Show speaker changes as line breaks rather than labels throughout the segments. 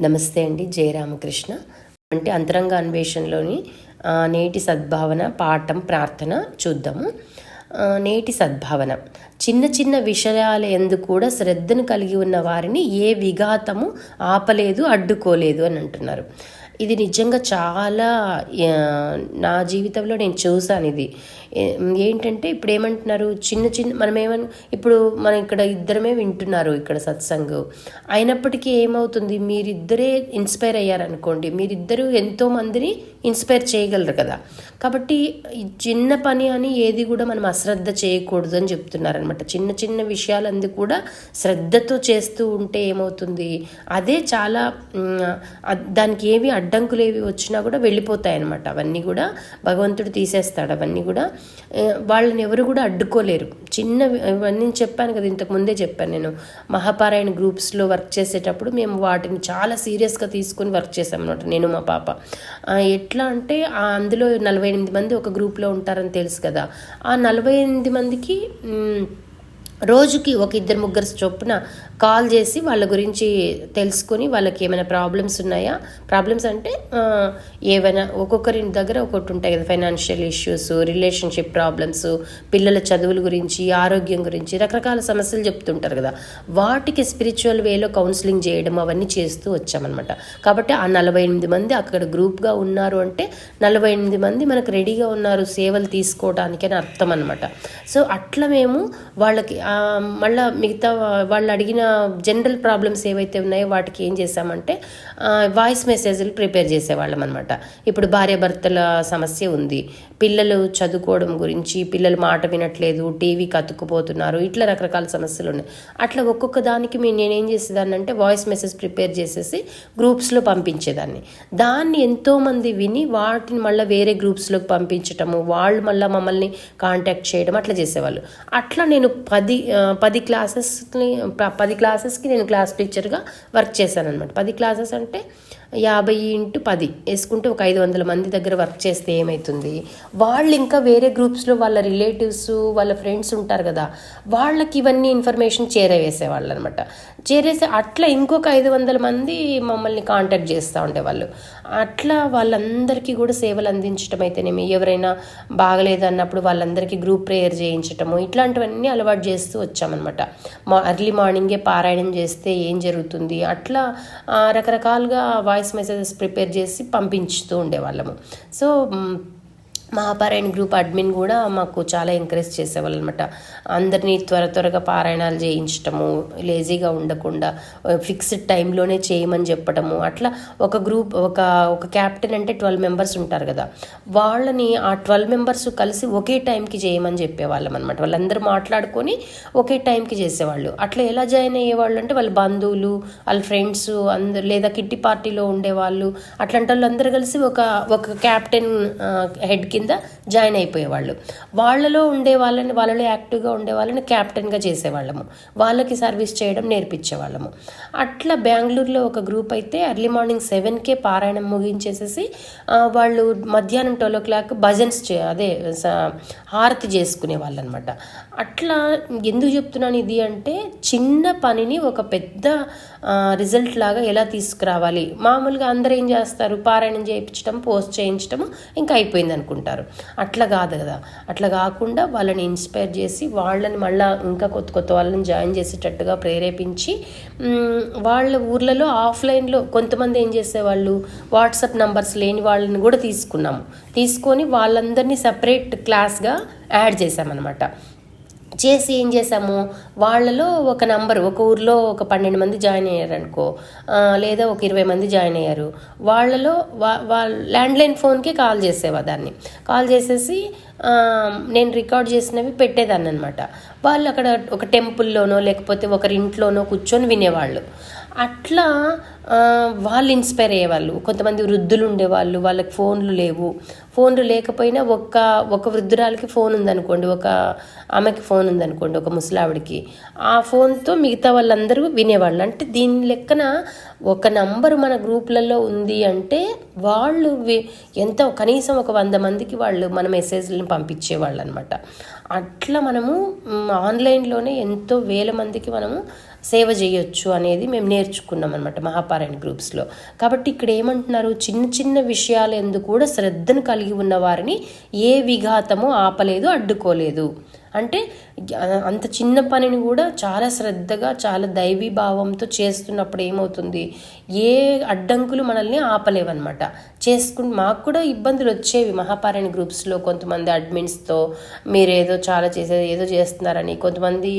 నమస్తే అండి. జయరామకృష్ణ. అంటే అంతరంగ అన్వేషణలోని నేటి సద్భావన పాఠం ప్రార్థన చూద్దాము. నేటి సద్భావన: చిన్న చిన్న విషయాల యందు కూడా శ్రద్ధను కలిగి ఉన్న వారిని ఏ విఘాతము ఆపలేదు, అడ్డుకోలేదు అని అంటున్నారు. ఇది నిజంగా చాలా నా జీవితంలో నేను చూసాను. ఇది ఏంటంటే ఇప్పుడు ఏమంటున్నారు, చిన్న చిన్న ఇప్పుడు మనం ఇక్కడ ఇద్దరమే వింటున్నారు ఇక్కడ సత్సంగం అయినప్పటికీ ఏమవుతుంది, మీరిద్దరే ఇన్స్పైర్ అయ్యారనుకోండి, మీరిద్దరూ ఎంతోమందిని ఇన్స్పైర్ చేయగలరు కదా. కాబట్టి చిన్న పని అని ఏది కూడా మనం అశ్రద్ధ చేయకూడదు అని చెప్తున్నారనమాట. చిన్న చిన్న విషయాలందు కూడా శ్రద్ధతో చేస్తూ ఉంటే ఏమవుతుంది, అదే చాలా దానికి ఏవి అడ్డంకులు ఏవి వచ్చినా కూడా వెళ్ళిపోతాయి అన్నమాట. అవన్నీ కూడా భగవంతుడు తీసేస్తాడు. అవన్నీ కూడా వాళ్ళని ఎవరు కూడా అడ్డుకోలేరు. ఇవన్నీ చెప్పాను కదా, ఇంతకు ముందే చెప్పాను. నేను మహాపారాయణ గ్రూప్స్లో వర్క్ చేసేటప్పుడు మేము వాటిని చాలా సీరియస్గా తీసుకొని వర్క్ చేసామన్నమాట, నేను మా పాప. ఎట్లా అంటే అందులో 48 మంది ఒక గ్రూప్లో ఉంటారని తెలుసు కదా. ఆ 48 మందికి రోజుకి ఒక 2-3 చొప్పున కాల్ చేసి వాళ్ళ గురించి తెలుసుకొని, వాళ్ళకి ఏమైనా ప్రాబ్లమ్స్ ఉన్నాయా, ప్రాబ్లమ్స్ అంటే ఏమైనా ఒక్కొక్కరి దగ్గర ఒక్కొక్కటి ఉంటాయి కదా, ఫైనాన్షియల్ ఇష్యూస్, రిలేషన్షిప్ ప్రాబ్లమ్స్, పిల్లల చదువుల గురించి, ఆరోగ్యం గురించి రకరకాల సమస్యలు చెప్తుంటారు కదా. వాటికి స్పిరిచువల్ వేలో కౌన్సిలింగ్ చేయడం అవన్నీ చేస్తూ వచ్చామన్నమాట. కాబట్టి ఆ 48 మంది అక్కడ గ్రూప్గా ఉన్నారు అంటే 48 మంది మనకు రెడీగా ఉన్నారు సేవలు తీసుకోవడానికి అని అర్థం అనమాట. సో అట్లా మేము వాళ్ళకి మళ్ళీ మిగతా వాళ్ళు అడిగిన జనరల్ ప్రాబ్లమ్స్ ఏవైతే ఉన్నాయో వాటికి ఏం చేసామంటే వాయిస్ మెసేజ్లు ప్రిపేర్ చేసేవాళ్ళం అనమాట. ఇప్పుడు భార్యాభర్తల సమస్య ఉంది, పిల్లలు చదువుకోవడం గురించి, పిల్లలు మాట వినట్లేదు, టీవీకి అతుక్కుపోతున్నారు, ఇట్లా రకరకాల సమస్యలు ఉన్నాయి. అట్లా ఒక్కొక్క దానికి నేనేం చేసేదాన్ని అంటే వాయిస్ మెసేజ్ ప్రిపేర్ చేసేసి గ్రూప్స్లో పంపించేదాన్ని. దాన్ని ఎంతోమంది విని వాటిని మళ్ళీ వేరే గ్రూప్స్లోకి పంపించటము, వాళ్ళు మళ్ళీ మమ్మల్ని కాంటాక్ట్ చేయడం అట్లా చేసేవాళ్ళు. అట్లా నేను 10 క్లాసెస్కి నేను క్లాస్ టీచర్గా వర్క్ చేశాను అనమాట. 10 క్లాసెస్ అంటే 50x10 వేసుకుంటే ఒక 500 మంది దగ్గర వర్క్ చేస్తే ఏమవుతుంది, వాళ్ళు ఇంకా వేరే గ్రూప్స్లో వాళ్ళ రిలేటివ్స్, వాళ్ళ ఫ్రెండ్స్ ఉంటారు కదా, వాళ్ళకి ఇవన్నీ ఇన్ఫర్మేషన్ చేరవేసేవాళ్ళు అనమాట. చేరేసి అట్లా ఇంకొక 500 మంది మమ్మల్ని కాంటాక్ట్ చేస్తూ ఉండేవాళ్ళు. అట్లా వాళ్ళందరికీ కూడా సేవలు అందించడం అయితేనేమి, ఎవరైనా బాగలేదు అన్నప్పుడు వాళ్ళందరికీ గ్రూప్ ప్రేయర్ చేయించటము, ఇట్లాంటివన్నీ అలవాటు చేస్తూ వచ్చామన్నమాట. ఎర్లీ మార్నింగే పారాయణం చేస్తే ఏం జరుగుతుంది, అట్లా రకరకాలుగా వాయిస్ మెసేజెస్ ప్రిపేర్ చేసి పంపించుతూ ఉండేవాళ్ళము. సో మహాపారాయణ గ్రూప్ అడ్మిన్ కూడా మాకు చాలా ఎంకరేజ్ చేసేవాళ్ళు అనమాట. అందరినీ త్వరగా పారాయణాలు చేయించటము, లేజీగా ఉండకుండా ఫిక్స్డ్ టైంలోనే చేయమని చెప్పటము. అట్లా ఒక గ్రూప్ ఒక క్యాప్టెన్ అంటే 12 మెంబర్స్ ఉంటారు కదా, వాళ్ళని ఆ 12 మెంబర్స్ కలిసి ఒకే టైంకి చేయమని చెప్పేవాళ్ళం అనమాట. వాళ్ళందరూ మాట్లాడుకొని ఒకే టైంకి చేసేవాళ్ళు. అట్లా ఎలా జాయిన్ అయ్యేవాళ్ళు అంటే వాళ్ళ బంధువులు, వాళ్ళ ఫ్రెండ్స్ అందరు, లేదా కిట్టి పార్టీలో ఉండేవాళ్ళు, అట్లాంటి వాళ్ళు అందరూ కలిసి ఒక క్యాప్టెన్ హెడ్ కింద జాయిన్ అయిపోయేవాళ్ళు. వాళ్ళలో యాక్టివ్గా ఉండే వాళ్ళని క్యాప్టెన్గా చేసేవాళ్ళము, వాళ్ళకి సర్వీస్ చేయడం నేర్పించేవాళ్ళము. అట్లా బెంగళూరులో ఒక గ్రూప్ అయితే ఎర్లీ మార్నింగ్ 7కే పారాయణం ముగించేసేసి వాళ్ళు మధ్యాహ్నం 12 o'clock భజన్స్ హారతి చేసుకునే వాళ్ళు అనమాట. అట్లా ఎందుకు చెప్తున్నాను ఇది అంటే, చిన్న పనిని ఒక పెద్ద రిజల్ట్ లాగా ఎలా తీసుకురావాలి. మామూలుగా అందరూ ఏం చేస్తారు, పారాయణం చేయించడం, పోస్ట్ చేయించడము, ఇంకా అయిపోయింది అనుకుంటారు. అట్లా కాదు కదా. అట్లా కాకుండా వాళ్ళని ఇన్స్పైర్ చేసి వాళ్ళని మళ్ళీ ఇంకా కొత్త వాళ్ళని జాయిన్ చేసేటట్టుగా ప్రేరేపించి, వాళ్ళ ఊర్లలో ఆఫ్లైన్లో కొంతమంది ఏం చేసేవాళ్ళు, వాట్సాప్ నంబర్స్ లేని వాళ్ళని కూడా తీసుకొని వాళ్ళందరినీ సపరేట్ క్లాస్గా యాడ్ చేసామన్నమాట. చేసి ఏం చేసాము, వాళ్ళలో ఒక నంబర్, ఒక ఊర్లో ఒక 12 మంది జాయిన్ అయ్యారనుకో, లేదా ఒక 20 మంది జాయిన్ అయ్యారు, వాళ్ళలో వాళ్ళ ల్యాండ్లైన్ ఫోన్కి కాల్ చేసేవాదాన్ని. కాల్ చేసేసి నేను రికార్డ్ చేసినవి పెట్టేదాన్ని అనమాట. వాళ్ళు అక్కడ ఒక టెంపుల్లోనో లేకపోతే ఒకరి ఇంట్లోనో కూర్చొని వినేవాళ్ళు. అట్లా వాళ్ళు ఇన్స్పైర్ అయ్యేవాళ్ళు. కొంతమంది వృద్ధులు ఉండేవాళ్ళు, వాళ్ళకి ఫోన్లు లేకపోయినా ఒక వృద్ధురాలకి ఫోన్ ఉందనుకోండి, ఒక ఆమెకి ఫోన్ ఉందనుకోండి, ఒక ముసలావిడికి, ఆ ఫోన్తో మిగతా వాళ్ళందరూ వినేవాళ్ళు. అంటే దీని లెక్కన ఒక నంబరు మన గ్రూప్లలో ఉంది అంటే వాళ్ళు కనీసం ఒక 100 మందికి వాళ్ళు మన మెసేజ్లను పంపించేవాళ్ళు అనమాట. అట్లా మనము ఆన్లైన్లోనే ఎంతో వేల మందికి మనము సేవ చేయొచ్చు అనేది మేము నేర్చుకున్నాం అనమాట మహాపారాయణ గ్రూప్స్లో. కాబట్టి ఇక్కడ ఏమంటున్నారు, చిన్న చిన్న విషయాలు ఎందుకు కూడా శ్రద్ధను కలిగి ఉన్న వారిని ఏ విఘాతము ఆపలేదు, అడ్డుకోలేదు. అంటే అంత చిన్న పనిని కూడా చాలా శ్రద్ధగా చాలా దైవీభావంతో చేస్తున్నప్పుడు ఏమవుతుంది, ఏ అడ్డంకులు మనల్ని ఆపలేవన్నమాట. మాకు కూడా ఇబ్బందులు వచ్చేవి మహాపారాయణ గ్రూప్స్లో. కొంతమంది అడ్మిన్స్తో మీరేదో చాలా ఏదో చేస్తున్నారని, కొంతమంది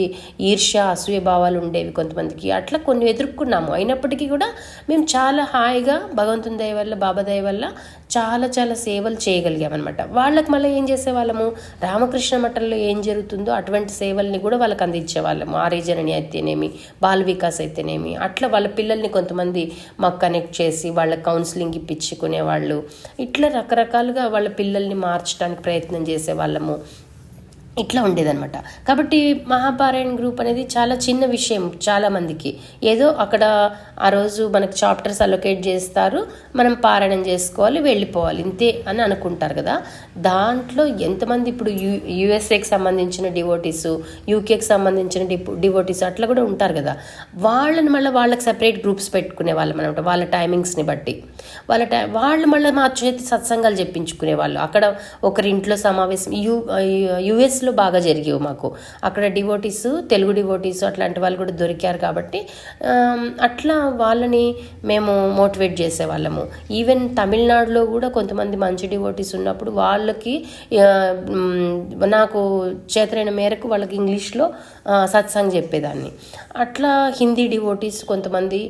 ఈర్ష్య అసూయ భావాలు ఉండేవి కొంతమందికి. అట్లా కొన్ని ఎదుర్కొన్నాము. అయినప్పటికీ కూడా మేము చాలా హాయిగా భగవంతుని దయ వల్ల, బాబా దయ వల్ల చాలా చాలా సేవలు చేయగలిగామన్నమాట. వాళ్ళకి మళ్ళీ ఏం చేసేవాళ్ళము, రామకృష్ణ మఠంలో ఏం జరుగుతుందో అటువంటి సేవల్ని కూడా వాళ్ళకి అందించేవాళ్ళము. ఆర్యజనని అయితేనేమి, బాల వికాస్ అయితేనేమి, అట్లా వాళ్ళ పిల్లల్ని కొంతమంది మాకు కనెక్ట్ చేసి వాళ్ళ కౌన్సిలింగ్ ఇప్పించుకునేవాళ్ళు. ఇట్లా రకరకాలుగా వాళ్ళ పిల్లల్ని మార్చడానికి ప్రయత్నం చేసేవాళ్ళము. ఇట్లా ఉండేదన్నమాట. కాబట్టి మహాపారాయణ గ్రూప్ అనేది చాలా చిన్న విషయం చాలామందికి. ఏదో అక్కడ ఆ రోజు మనకు చాప్టర్స్ అలొకేట్ చేస్తారు, మనం పారాయణం చేసుకోవాలి, వెళ్ళిపోవాలి, ఇంతే అని అనుకుంటారు కదా. దాంట్లో ఎంతమంది ఇప్పుడు యుఎస్ఏకి సంబంధించిన డివోటీసు, యూకేకి సంబంధించిన డివోటీసు అట్లా కూడా ఉంటారు కదా. వాళ్ళని మళ్ళీ వాళ్ళకి సెపరేట్ గ్రూప్స్ పెట్టుకునే వాళ్ళం అనమాట. వాళ్ళ టైమింగ్స్ని బట్టి వాళ్ళు మళ్ళీ మా చేతి సత్సంగాలు చెప్పించుకునే వాళ్ళు. అక్కడ ఒకరింట్లో సమావేశం యుఎస్లో బాగా జరిగేవి మాకు. అక్కడ డివోటీస్, తెలుగు డివోటీస్ అట్లాంటి వాళ్ళు కూడా దొరికారు. కాబట్టి అట్లా వాళ్ళని మేము మోటివేట్ చేసేవాళ్ళము. ఈవెన్ తమిళనాడులో కూడా కొంతమంది మంచి డివోటీస్ ఉన్నప్పుడు వాళ్ళకి నాకు చేతనైన మేరకు వాళ్ళకి ఇంగ్లీష్లో సత్సంగ్ చెప్పేదాన్ని. అట్లా హిందీ డివోటీస్ కొంతమంది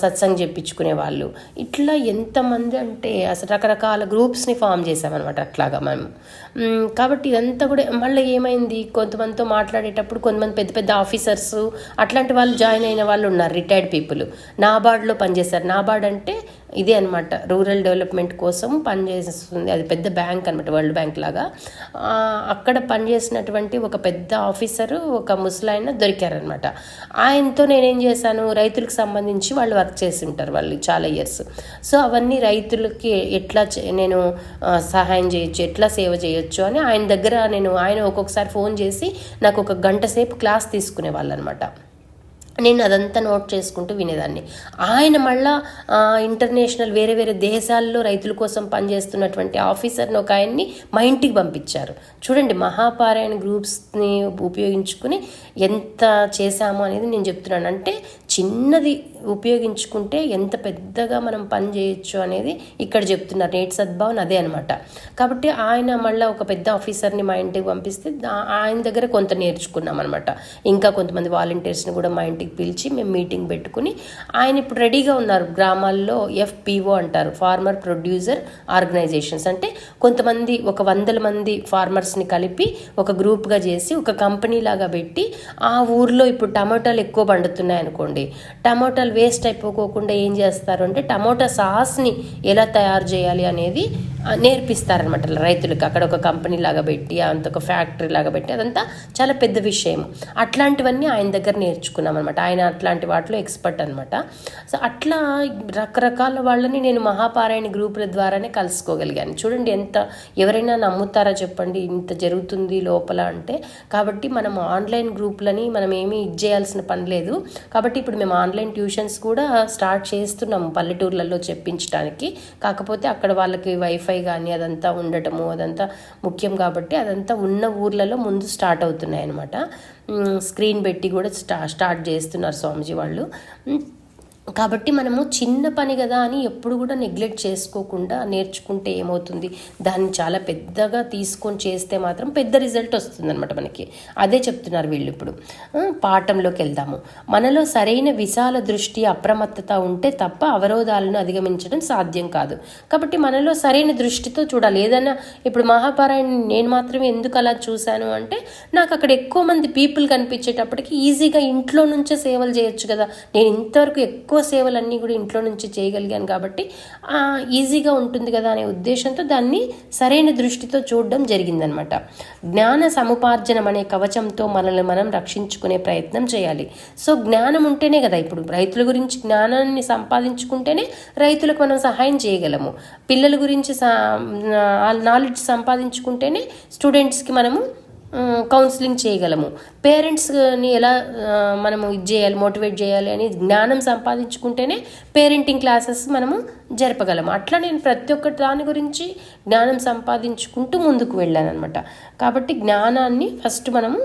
సత్సంగ్ చెప్పించుకునే వాళ్ళు. ఇట్లా ఎంతమంది అంటే అసలు రకరకాల గ్రూప్స్ని ఫామ్ చేసామన్నమాట అట్లాగా మేము. కాబట్టి ఇదంతా కూడా మళ్ళీ ఏమైంది, కొంతమందితో మాట్లాడేటప్పుడు కొంతమంది పెద్ద పెద్ద ఆఫీసర్స్ అట్లాంటి వాళ్ళు జాయిన్ అయిన వాళ్ళు ఉన్నారు, రిటైర్డ్ పీపుల్. నాబార్డ్లో పనిచేస్తారు. నాబార్డ్ అంటే ఇదే అనమాట, రూరల్ డెవలప్మెంట్ కోసం పనిచేస్తుంది. అది పెద్ద బ్యాంక్ అనమాట, వరల్డ్ బ్యాంక్ లాగా. అక్కడ పనిచేసినటువంటి ఒక పెద్ద ఆఫీసరు, ఒక ముసలాయన దొరికారనమాట. ఆయనతో నేనేం చేశాను, రైతులకు సంబంధించి వాళ్ళు వర్క్ చేసి ఉంటారు వాళ్ళు చాలా ఇయర్స్. సో అవన్నీ రైతులకి ఎట్లా నేను సహాయం చేయొచ్చు, ఎట్లా సేవ చేయొచ్చు అని ఆయన దగ్గర ఆయన ఒక్కొక్కసారి ఫోన్ చేసి నాకు 1 గంట సేపు క్లాస్ తీసుకునే వాళ్ళు అనమాట. నేను అదంతా నోట్ చేసుకుంటూ వినేదాన్ని. ఆయన మళ్ళా ఇంటర్నేషనల్ వేరే వేరే దేశాల్లో రైతుల కోసం పనిచేస్తున్నటువంటి ఆఫీసర్ని ఒక ఆయన్ని మా ఇంటికి పంపించారు. చూడండి, మహాపారాయణ గ్రూప్స్ని ఉపయోగించుకుని ఎంత చేశాము అనేది నేను చెప్తున్నాను. అంటే చిన్నది ఉపయోగించుకుంటే ఎంత పెద్దగా మనం పని చేయొచ్చు అనేది ఇక్కడ చెప్తున్నారు. నేటి సద్భావన అదే అనమాట. కాబట్టి ఆయన మళ్ళీ ఒక పెద్ద ఆఫీసర్ని మా ఇంటికి పంపిస్తే ఆయన దగ్గర కొంత నేర్చుకున్నాం అనమాట. ఇంకా కొంతమంది వాలంటీర్స్ని కూడా మా ఇంటికి పిలిచి మేము మీటింగ్ పెట్టుకుని, ఆయన ఇప్పుడు రెడీగా ఉన్నారు. గ్రామాల్లో FPO అంటారు, ఫార్మర్ ప్రొడ్యూసర్ ఆర్గనైజేషన్స్. అంటే కొంతమంది 100 మంది ఫార్మర్స్ని కలిపి ఒక గ్రూప్గా చేసి ఒక కంపెనీ లాగా పెట్టి, ఆ ఊర్లో ఇప్పుడు టమాటాలు ఎక్కువ పండుతున్నాయి అనుకోండి, టమాటాలు వేస్ట్ అయిపోకోకుండా ఏం చేస్తారు అంటే టమాటా సాస్ని ఎలా తయారు చేయాలి అనేది నేర్పిస్తారనమాట రైతులకు. అక్కడ ఒక కంపెనీ లాగా పెట్టి, అంత ఒక ఫ్యాక్టరీ లాగా పెట్టి, అదంతా చాలా పెద్ద విషయం. అట్లాంటివన్నీ ఆయన దగ్గర నేర్చుకున్నాం అనమాట. ఆయన అట్లాంటి వాటిలో ఎక్స్పర్ట్ అనమాట. సో అట్లా రకరకాల వాళ్ళని నేను మహాపారాయణ గ్రూపుల ద్వారానే కలుసుకోగలిగాను. చూడండి, ఎవరైనా నమ్ముతారా చెప్పండి, ఇంత జరుగుతుంది లోపల అంటే. కాబట్టి మనం ఆన్లైన్ గ్రూపులని మనం ఏమీ చేయాల్సిన పని లేదు. కాబట్టి ఇప్పుడు మేము ఆన్లైన్ ట్యూషన్స్ కూడా స్టార్ట్ చేస్తున్నాము పల్లెటూర్లలో చెప్పించడానికి. కాకపోతే అక్కడ వాళ్ళకి వైఫై కానీ అదంతా ఉండటము అదంతా ముఖ్యం. కాబట్టి అదంతా ఉన్న ఊర్లలో ముందు స్టార్ట్ అవుతున్నాయి అన్నమాట. స్క్రీన్ పెట్టి కూడా స్టార్ట్ చేస్తున్నారు స్వామిజీ వాళ్ళు. కాబట్టి మనము చిన్న పని కదా అని ఎప్పుడు కూడా నెగ్లెక్ట్ చేసుకోకుండా నేర్చుకుంటే ఏమవుతుంది, దాన్ని చాలా పెద్దగా తీసుకొని చేస్తే మాత్రం పెద్ద రిజల్ట్ వస్తుందన్నమాట మనకి. అదే చెప్తున్నారు వీళ్ళు. ఇప్పుడు పాఠంలోకి వెళ్దాము. మనలో సరైన విశాల దృష్టి, అప్రమత్తత ఉంటే తప్ప అవరోధాలను అధిగమించడం సాధ్యం కాదు. కాబట్టి మనలో సరైన దృష్టితో చూడాలి. ఏదైనా ఇప్పుడు మహాపారాయణ నేను మాత్రమే ఎందుకు అలా చూశాను అంటే, నాకు అక్కడ ఎక్కువ మంది పీపుల్ కనిపించేటప్పటికి ఈజీగా ఇంట్లో నుంచే సేవలు చేయొచ్చు కదా. నేను ఇంతవరకు ఎక్కువ సేవలన్నీ కూడా ఇంట్లో నుంచి చేయగలిగాను కాబట్టి ఈజీగా ఉంటుంది కదా అనే ఉద్దేశంతో దాన్ని సరైన దృష్టితో చూడడం జరిగిందనమాట. జ్ఞాన సముపార్జనం అనే కవచంతో మనల్ని మనం రక్షించుకునే ప్రయత్నం చేయాలి. సో జ్ఞానం ఉంటేనే కదా, ఇప్పుడు రైతుల గురించి జ్ఞానాన్ని సంపాదించుకుంటేనే రైతులకు మనం సహాయం చేయగలము. పిల్లల గురించి నాలెడ్జ్ సంపాదించుకుంటేనే స్టూడెంట్స్కి మనము కౌన్సిలింగ్ చేయగలము. పేరెంట్స్ని ఎలా మనము ఇది చేయాలి, మోటివేట్ చేయాలి అని జ్ఞానం సంపాదించుకుంటేనే పేరెంటింగ్ క్లాసెస్ మనము జరపగలము. అట్లా నేను ప్రతి ఒక్క దాని గురించి జ్ఞానం సంపాదించుకుంటూ ముందుకు వెళ్ళాను అనమాట. కాబట్టి జ్ఞానాన్ని ఫస్ట్ మనము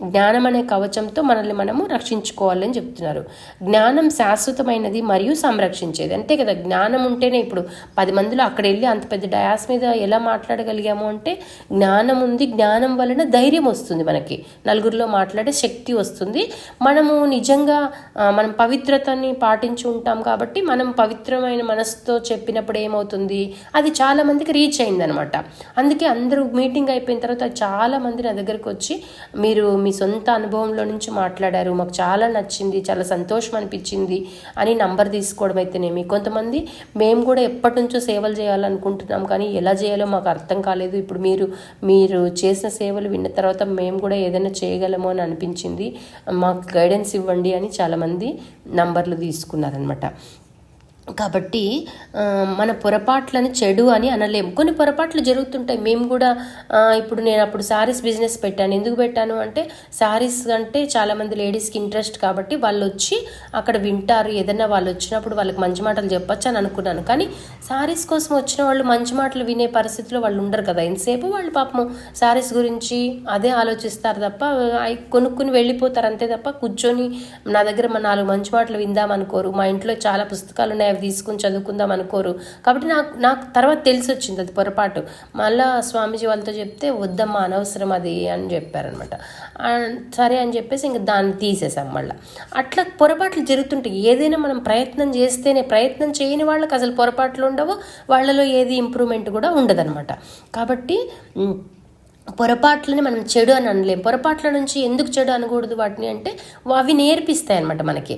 జ్ఞానం అనే కవచంతో మనల్ని మనము రక్షించుకోవాలని చెప్తున్నారు. జ్ఞానం శాశ్వతమైనది మరియు సంరక్షించేది. అంతే కదా, జ్ఞానం ఉంటేనే ఇప్పుడు 10 మందిలో అక్కడ వెళ్ళి అంత పెద్ద డయాస్ మీద ఎలా మాట్లాడగలిగాము అంటే జ్ఞానం ఉంది. జ్ఞానం వలన ధైర్యం వస్తుంది, మనకి నలుగురిలో మాట్లాడే శక్తి వస్తుంది. మనము నిజంగా మనం పవిత్రతని పాటించి ఉంటాం కాబట్టి మనం పవిత్రమైన మనసుతో చెప్పినప్పుడు ఏమవుతుంది, అది చాలా మందికి రీచ్ అయిందనమాట. అందుకే అందరూ మీటింగ్ అయిపోయిన తర్వాత చాలా మంది నా దగ్గరికి వచ్చి మీరు మీ సొంత అనుభవంలో నుంచి మాట్లాడారు, మాకు చాలా నచ్చింది, చాలా సంతోషం అనిపించింది అని నంబర్ తీసుకోవడం అయితేనేమి. కొంతమంది మేము కూడా ఎప్పటి నుంచో సేవలు చేయాలనుకుంటున్నాం కానీ ఎలా చేయాలో మాకు అర్థం కాలేదు, ఇప్పుడు మీరు చేసిన సేవలు విన్న తర్వాత మేము కూడా ఏదైనా చేయగలమో అని అనిపించింది, మాకు గైడెన్స్ ఇవ్వండి అని చాలామంది నంబర్లు తీసుకున్నారనమాట. కాబట్టి మన పొరపాట్లను చెడు అని అనలేము. కొన్ని పొరపాట్లు జరుగుతుంటాయి. మేము కూడా ఇప్పుడు నేను అప్పుడు శారీస్ బిజినెస్ పెట్టాను. ఎందుకు పెట్టాను అంటే శారీస్ అంటే చాలామంది లేడీస్కి ఇంట్రెస్ట్ కాబట్టి వాళ్ళు వచ్చి అక్కడ వింటారు, ఏదైనా వాళ్ళు వచ్చినప్పుడు వాళ్ళకి మంచి మాటలు చెప్పచ్చు అని అనుకున్నాను. కానీ శారీస్ కోసం వచ్చిన వాళ్ళు మంచి మాటలు వినే పరిస్థితిలో వాళ్ళు ఉండరు కదా. ఎంతసేపు వాళ్ళు పాపం శారీస్ గురించి అదే ఆలోచిస్తారు తప్ప కొనుక్కుని వెళ్ళిపోతారు అంతే తప్ప కూర్చొని నా దగ్గర 4 మంచి మాటలు విందామనుకోరు. మా ఇంట్లో చాలా పుస్తకాలు ఉన్నాయి, అవి తీసుకుని చదువుకుందాం అనుకోరు. కాబట్టి నాకు తర్వాత తెలిసి వచ్చింది అది పొరపాటు. మళ్ళా స్వామీజీ వాళ్ళతో చెప్తే వద్దమ్మా అనవసరం అది అని చెప్పారనమాట. సరే అని చెప్పేసి ఇంక దాన్ని తీసేసాం. మళ్ళీ అట్లా పొరపాట్లు జరుగుతుంటాయి. ఏదైనా మనం ప్రయత్నం చేస్తేనే, ప్రయత్నం చేయని వాళ్ళకి అసలు పొరపాట్లు ఉండవు, వాళ్ళలో ఏది ఇంప్రూవ్మెంట్ కూడా ఉండదన్నమాట. కాబట్టి పొరపాట్లని మనం చెడు అని అనలేం. పొరపాట్ల నుంచి ఎందుకు చెడు అనకూడదు వాటిని అంటే అవి నేర్పిస్తాయి అనమాట, మనకి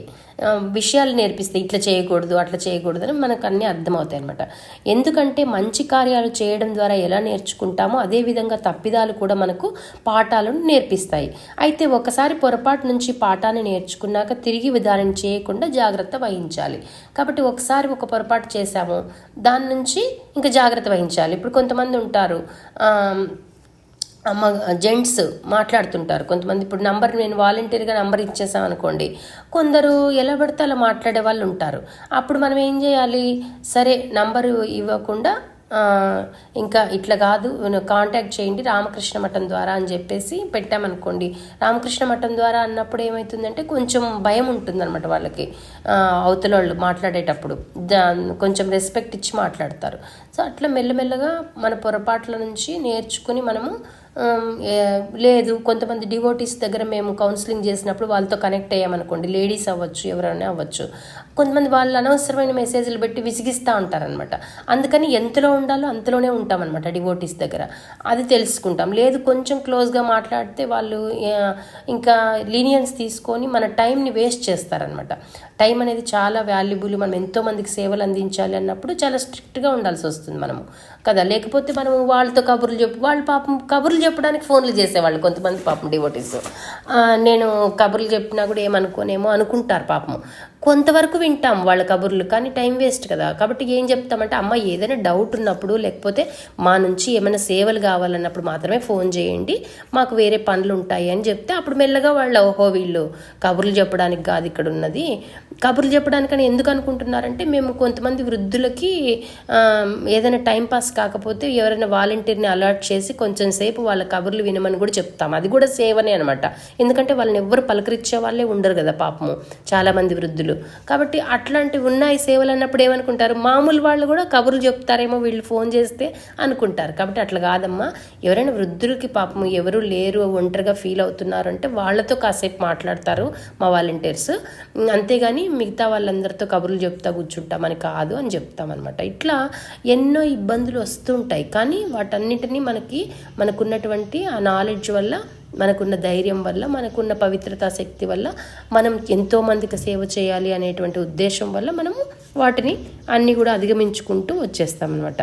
విషయాలు నేర్పిస్తాయి. ఇట్లా చేయకూడదు, అట్లా చేయకూడదు అని మనకు అన్నీ అర్థమవుతాయి అనమాట. ఎందుకంటే మంచి కార్యాలు చేయడం ద్వారా ఎలా నేర్చుకుంటామో అదేవిధంగా తప్పిదాలు కూడా మనకు పాఠాలను నేర్పిస్తాయి. అయితే ఒకసారి పొరపాటు నుంచి పాఠాన్ని నేర్చుకున్నాక తిరిగి దానిని చేయకుండా జాగ్రత్త వహించాలి. కాబట్టి ఒకసారి ఒక పొరపాటు చేశాము, దాని నుంచి ఇంకా జాగ్రత్త వహించాలి. ఇప్పుడు కొంతమంది ఉంటారు, జెంట్స్ మాట్లాడుతుంటారు కొంతమంది. ఇప్పుడు నేను వాలంటీర్గా నంబర్ ఇచ్చేసాం అనుకోండి, కొందరు ఎలా పడితే అలా మాట్లాడే వాళ్ళు ఉంటారు. అప్పుడు మనం ఏం చేయాలి, సరే నంబరు ఇవ్వకుండా ఇంకా ఇట్లా కాదు కాంటాక్ట్ చేయండి రామకృష్ణ మఠం ద్వారా అని చెప్పేసి పెట్టామనుకోండి. రామకృష్ణ మఠం ద్వారా అన్నప్పుడు ఏమవుతుందంటే కొంచెం భయం ఉంటుందన్నమాట వాళ్ళకి. అవతల వాళ్ళు మాట్లాడేటప్పుడు కొంచెం రెస్పెక్ట్ ఇచ్చి మాట్లాడతారు. సో అట్లా మెల్లమెల్లగా మన పొరపాట్ల నుంచి నేర్చుకుని మనము లేదు. కొంతమంది డివోటీస్ దగ్గర మేము కౌన్సిలింగ్ చేసినప్పుడు వాళ్ళతో కనెక్ట్ అయ్యామనుకోండి, లేడీస్ అవ్వచ్చు, ఎవరైనా అవ్వచ్చు, కొంతమంది వాళ్ళు అనవసరమైన మెసేజ్లు పెట్టి విసిగిస్తూ ఉంటారనమాట. అందుకని ఎంతలో ఉండాలో అంతలోనే ఉంటామన్నమాట డివోటీస్ దగ్గర, అది తెలుసుకుంటాం. లేదు కొంచెం క్లోజ్గా మాట్లాడితే వాళ్ళు ఇంకా లీనియన్స్ తీసుకొని మన టైంని వేస్ట్ చేస్తారనమాట. టైం అనేది చాలా వాల్యుబుల్. మనం ఎంతోమందికి సేవలు అందించాలి అన్నప్పుడు చాలా స్ట్రిక్ట్గా ఉండాల్సి వస్తుంది మనము కదా. లేకపోతే మనం వాళ్ళతో కబుర్లు వాళ్ళు పాపం కబుర్లు చెప్పడానికి ఫోన్లు చేసేవాళ్ళు కొంతమంది పాపం డివోటీస్. నేను కబుర్లు చెప్పినా కూడా ఏమనుకోనేమో అనుకుంటారు పాపము. కొంతవరకు వింటాం వాళ్ళ కబుర్లు, కానీ టైం వేస్ట్ కదా. కాబట్టి ఏం చెప్తామంటే, అమ్మ ఏదైనా డౌట్ ఉన్నప్పుడు లేకపోతే మా నుంచి ఏమైనా సేవలు కావాలన్నప్పుడు మాత్రమే ఫోన్ చేయండి, మాకు వేరే పనులు ఉంటాయి అని చెప్తే అప్పుడు మెల్లగా వాళ్ళు ఓహో వీళ్ళు కబుర్లు చెప్పడానికి కాదు ఇక్కడ ఉన్నది. కబుర్లు చెప్పడానికని ఎందుకు అనుకుంటున్నారంటే, మేము కొంతమంది వృద్ధులకి ఏదైనా టైంపాస్ కాకపోతే ఎవరైనా వాలంటీర్ని అలర్ట్ చేసి కొంచెం సేపు వాళ్ళ కబుర్లు వినమని కూడా చెప్తాం. అది కూడా సేవనే అనమాట. ఎందుకంటే వాళ్ళని ఎవ్వరు పలకరించే వాళ్ళే ఉండరు కదా పాపము చాలామంది వృద్ధులు. కాబట్టి అట్లాంటివి ఉన్నాయి సేవలు అన్నప్పుడు ఏమనుకుంటారు, మామూలు వాళ్ళు కూడా కబుర్లు చెప్తారేమో వీళ్ళు ఫోన్ చేస్తే అనుకుంటారు. కాబట్టి అట్లా కాదమ్మా, ఎవరైనా వృద్ధులకి పాపము ఎవరు లేరు, ఒంటరిగా ఫీల్ అవుతున్నారు అంటే వాళ్ళతో కాసేపు మాట్లాడతారు మా వాలంటీర్స్, అంతేగాని మిగతా వాళ్ళందరితో కబుర్లు చెప్తా కూర్చుంటామని కాదు అని చెప్తామన్నమాట. ఇట్లా ఎన్నో ఇబ్బందులు వస్తుంటాయి, కానీ వాటన్నిటినీ మనకున్నటువంటి ఆ నాలెడ్జ్ వల్ల, మనకున్న ధైర్యం వల్ల, మనకున్న పవిత్రతా శక్తి వల్ల, మనం ఎంతోమందికి సేవ చేయాలి అనేటువంటి ఉద్దేశం వల్ల మనము వాటిని అన్నీ కూడా అధిగమించుకుంటూ వచ్చేస్తామన్నమాట.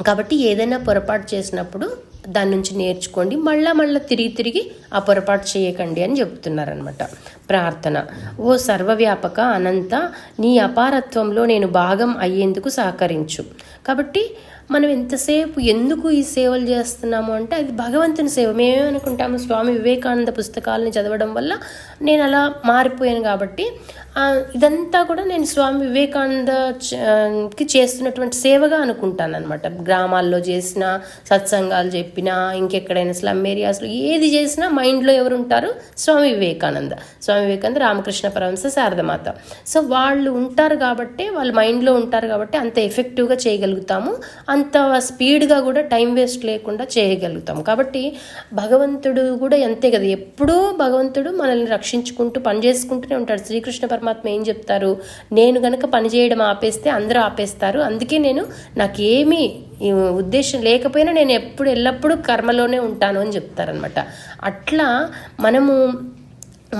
కాబట్టి ఏదైనా పొరపాటు చేసినప్పుడు దాని నుంచి నేర్చుకోండి, మళ్ళా తిరిగి ఆ పొరపాటు చేయకండి అని చెప్తున్నారనమాట. ప్రార్థన. ఓ సర్వవ్యాపక అనంత, నీ అపారత్వంలో నేను భాగం అయ్యేందుకు సహకరించు. కాబట్టి మనం ఎంతసేపు ఎందుకు ఈ సేవలు చేస్తున్నాము అంటే అది భగవంతుని సేవ. మేమేమనుకుంటాము, స్వామి వివేకానంద పుస్తకాలని చదవడం వల్ల నేను అలా మారిపోయాను కాబట్టి ఇదంతా కూడా నేను స్వామి వివేకానందకి చేస్తున్నటువంటి సేవగా అనుకుంటాను అనమాట. గ్రామాల్లో చేసిన సత్సంగాలు చెప్పినా, ఇంకెక్కడైనా స్లమ్ ఏరియాస్లో ఏది చేసినా మైండ్లో ఎవరు ఉంటారు? స్వామి వివేకానంద, రామకృష్ణ పరమహంస, శారదమాత. సో వాళ్ళు ఉంటారు కాబట్టి, వాళ్ళు మైండ్లో ఉంటారు కాబట్టి అంత ఎఫెక్టివ్గా చేయగలుగుతాము, అంత స్పీడ్గా కూడా టైం వేస్ట్ లేకుండా చేయగలుగుతాము. కాబట్టి భగవంతుడు కూడా అంతే కదా, ఎప్పుడూ భగవంతుడు మనల్ని రక్షించుకుంటూ పనిచేసుకుంటూనే ఉంటాడు. శ్రీకృష్ణ పరమాత్మ ఏం చెప్తారు? నేను కనుక పనిచేయడం ఆపేస్తే అందరూ ఆపేస్తారు, అందుకే నాకేమీ ఉద్దేశం లేకపోయినా నేను ఎల్లప్పుడూ కర్మలోనే ఉంటాను అని చెప్తారనమాట. అట్లా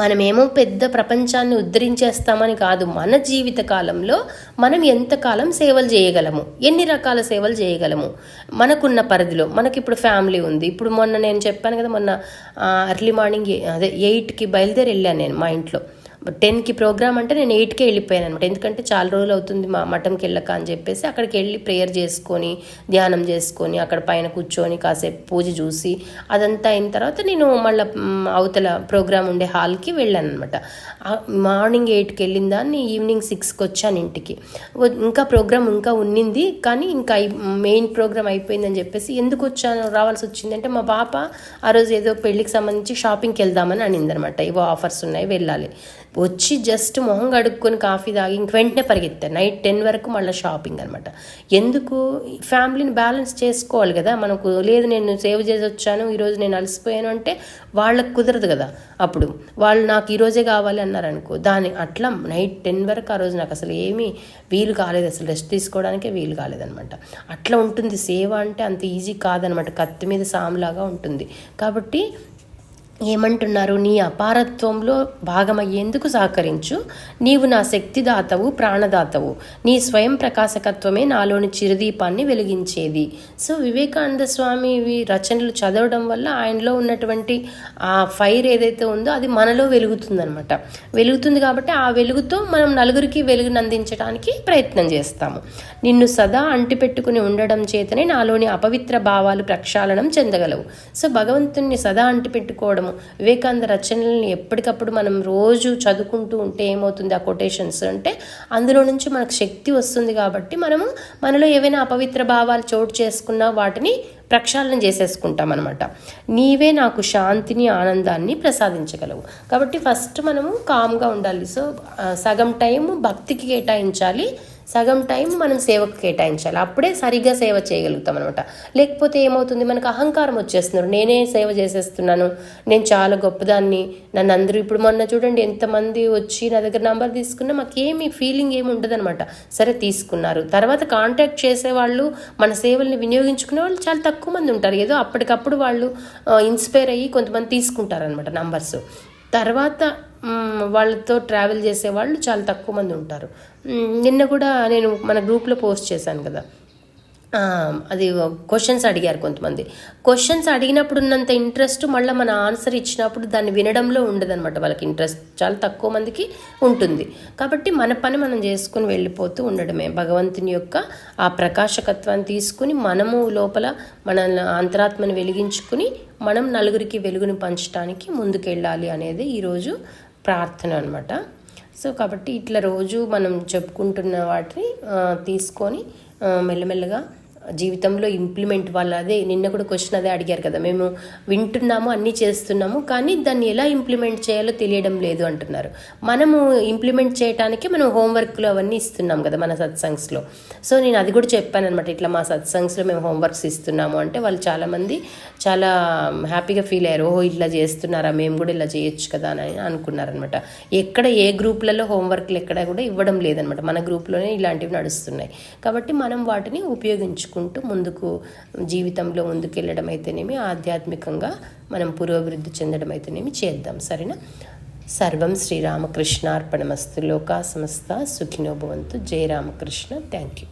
మనమేమో పెద్ద ప్రపంచాన్ని ఉద్ధరించేస్తామని కాదు, మన జీవిత కాలంలో మనం ఎంతకాలం సేవలు చేయగలము, ఎన్ని రకాల సేవలు చేయగలము మనకున్న పరిధిలో. మనకి ఇప్పుడు ఫ్యామిలీ ఉంది. ఇప్పుడు మొన్న నేను చెప్పాను కదా, మొన్న ఎర్లీ మార్నింగ్ 8కి బయలుదేరి వెళ్ళాను నేను. మా ఇంట్లో 10కి ప్రోగ్రామ్ అంటే నేను 8కే వెళ్ళిపోయాను అనమాట. ఎందుకంటే చాలా రోజులు అవుతుంది మా మఠంకి వెళ్ళక అని చెప్పేసి అక్కడికి వెళ్ళి ప్రేయర్ చేసుకొని, ధ్యానం చేసుకొని, అక్కడ పైన కూర్చొని కాసేపు పూజ చూసి అదంతా అయిన తర్వాత నేను మళ్ళీ అవతల ప్రోగ్రామ్ ఉండే హాల్కి వెళ్ళాను అనమాట. మార్నింగ్ 8కి వెళ్ళిన దాన్ని ఈవినింగ్ 6కి వచ్చాను ఇంటికి. ఇంకా ప్రోగ్రామ్ ఇంకా ఉన్నింది, కానీ ఇంకా మెయిన్ ప్రోగ్రామ్ అయిపోయిందని చెప్పేసి ఎందుకు రావాల్సి వచ్చింది అంటే, మా పాప ఆ రోజు ఏదో పెళ్ళికి సంబంధించి షాపింగ్కి వెళ్దామని అనిందనమాట. ఏవో ఆఫర్స్ ఉన్నాయి, వెళ్ళాలి. వచ్చి జస్ట్ మొహం కడుక్కొని కాఫీ తాగి ఇంక వెంటనే పరిగెత్తారు. నైట్ 10 వరకు మళ్ళీ షాపింగ్ అనమాట. ఎందుకు? ఫ్యామిలీని బ్యాలెన్స్ చేసుకోవాలి కదా మనకు. లేదు నేను సేవ్ చేసి వచ్చాను, ఈరోజు నేను అలసిపోయాను అంటే వాళ్ళకు కుదరదు కదా. అప్పుడు వాళ్ళు నాకు ఈరోజే కావాలి అన్నారు అనుకో, అట్లా నైట్ 10 వరకు ఆ రోజు నాకు అసలు ఏమీ వీలు కాలేదు, అసలు రెస్ట్ తీసుకోవడానికే వీలు కాలేదనమాట. అట్లా ఉంటుంది సేవ అంటే, అంత ఈజీ కాదనమాట, కత్తి మీద సాములాగా ఉంటుంది. కాబట్టి ఏమంటున్నారు? నీ అపారత్వంలో భాగమయ్యేందుకు సహకరించు, నీవు నా శక్తిదాతవు, ప్రాణదాతవు, నీ స్వయం ప్రకాశకత్వమే నాలోని చిరుదీపాన్ని వెలిగించేది. సో వివేకానంద స్వామి రచనలు చదవడం వల్ల ఆయనలో ఉన్నటువంటి ఆ ఫైర్ ఏదైతే ఉందో అది మనలో వెలుగుతుందనమాట. వెలుగుతుంది కాబట్టి ఆ వెలుగుతో మనం నలుగురికి వెలుగునందించడానికి ప్రయత్నం చేస్తాము. నిన్ను సదా అంటిపెట్టుకుని ఉండడం చేతనే నాలోని అపవిత్ర భావాలు ప్రక్షాళనం చెందగలవు. సో భగవంతుణ్ణి సదా అంటిపెట్టుకోవడం, వివేకానంద రచనల్ని ఎప్పటికప్పుడు మనం రోజు చదువుకుంటూ ఉంటే ఏమవుతుంది, ఆ కొటేషన్స్ అంటే అందులో నుంచి మనకు శక్తి వస్తుంది. కాబట్టి మనలో ఏవైనా అపవిత్ర భావాలు చోటు చేసుకున్నా వాటిని ప్రక్షాళన చేసేసుకుంటాం అనమాట. నీవే నాకు శాంతిని, ఆనందాన్ని ప్రసాదించగలవు. కాబట్టి ఫస్ట్ మనము కామ్గా ఉండాలి. సో సగం టైం భక్తికి కేటాయించాలి, సగం టైం మనం సేవకు కేటాయించాలి. అప్పుడే సరిగ్గా సేవ చేయగలుగుతాం అనమాట. లేకపోతే ఏమవుతుంది, మనకు అహంకారం వచ్చేస్తున్నారు, నేనే సేవ చేసేస్తున్నాను, నేను చాలా గొప్పదాన్ని, నన్ను అందరూ ఇప్పుడు మొన్న చూడండి ఎంతమంది వచ్చి నా దగ్గర నంబర్ తీసుకున్నా మాకేమీ ఫీలింగ్ ఏమి ఉండదు అనమాట. సరే తీసుకున్నారు, తర్వాత కాంటాక్ట్ చేసేవాళ్ళు, మన సేవల్ని వినియోగించుకునే వాళ్ళు చాలా తక్కువ మంది ఉంటారు. ఏదో అప్పటికప్పుడు వాళ్ళు ఇన్స్పైర్ అయ్యి కొంతమంది తీసుకుంటారనమాట నంబర్స్. తర్వాత వాళ్ళతో ట్రావెల్ చేసేవాళ్ళు చాలా తక్కువ మంది ఉంటారు. నిన్న కూడా నేను మన గ్రూప్లో పోస్ట్ చేశాను కదా, అది క్వశ్చన్స్ అడిగారు కొంతమంది. క్వశ్చన్స్ అడిగినప్పుడు ఉన్నంత ఇంట్రెస్ట్ మళ్ళీ మన ఆన్సర్ ఇచ్చినప్పుడు దాన్ని వినడంలో ఉండదన్నమాట. వాళ్ళకి ఇంట్రెస్ట్ చాలా తక్కువ మందికి ఉంటుంది. కాబట్టి మన పని మనం చేసుకుని వెళ్ళిపోతూ ఉండడమే. భగవంతుని యొక్క ఆ ప్రకాశకత్వాన్ని తీసుకుని మనము లోపల మన అంతరాత్మని వెలిగించుకుని మనం నలుగురికి వెలుగుని పంచడానికి ముందుకెళ్ళాలి అనేది ఈరోజు ప్రార్థన అనమాట. సో కాబట్టి ఇట్లా రోజు మనం చెప్పుకుంటున్న వాటిని తీసుకొని మెల్లమెల్లగా జీవితంలో ఇంప్లిమెంట్, వాళ్ళు అదే నిన్న కూడా క్వశ్చన్ అదే అడిగారు కదా, మేము వింటున్నాము అన్నీ చేస్తున్నాము కానీ దాన్ని ఎలా ఇంప్లిమెంట్ చేయాలో తెలియడం లేదు అంటున్నారు. మనము ఇంప్లిమెంట్ చేయడానికి మనం హోంవర్క్లు అవన్నీ ఇస్తున్నాం కదా మన సత్సంగ్స్లో. సో నేను అది కూడా చెప్పాను అనమాట, ఇట్లా మా సత్సంగ్స్లో మేము హోంవర్క్స్ ఇస్తున్నాము అంటే వాళ్ళు చాలామంది చాలా హ్యాపీగా ఫీల్ అయ్యారు. ఓహో ఇట్లా చేస్తున్నారా, మేము కూడా ఇలా చేయొచ్చు కదా అని అనుకున్నారనమాట. ఎక్కడ ఏ గ్రూప్లలో హోంవర్క్లు ఎక్కడ కూడా ఇవ్వడం లేదనమాట, మన గ్రూప్లోనే ఇలాంటివి నడుస్తున్నాయి. కాబట్టి మనం వాటిని ఉపయోగించుకుంటూ ముందుకు జీవితంలో ముందుకెళ్ళడం అయితేనేమి, ఆధ్యాత్మికంగా మనం పురోభివృద్ధి చెందడం అయితేనేమి చేద్దాం. సరేనా? సర్వం శ్రీరామకృష్ణార్పణమస్తు. లోకా సమస్త సుఖినో భవంతు. జయ రామకృష్ణ. Thank you.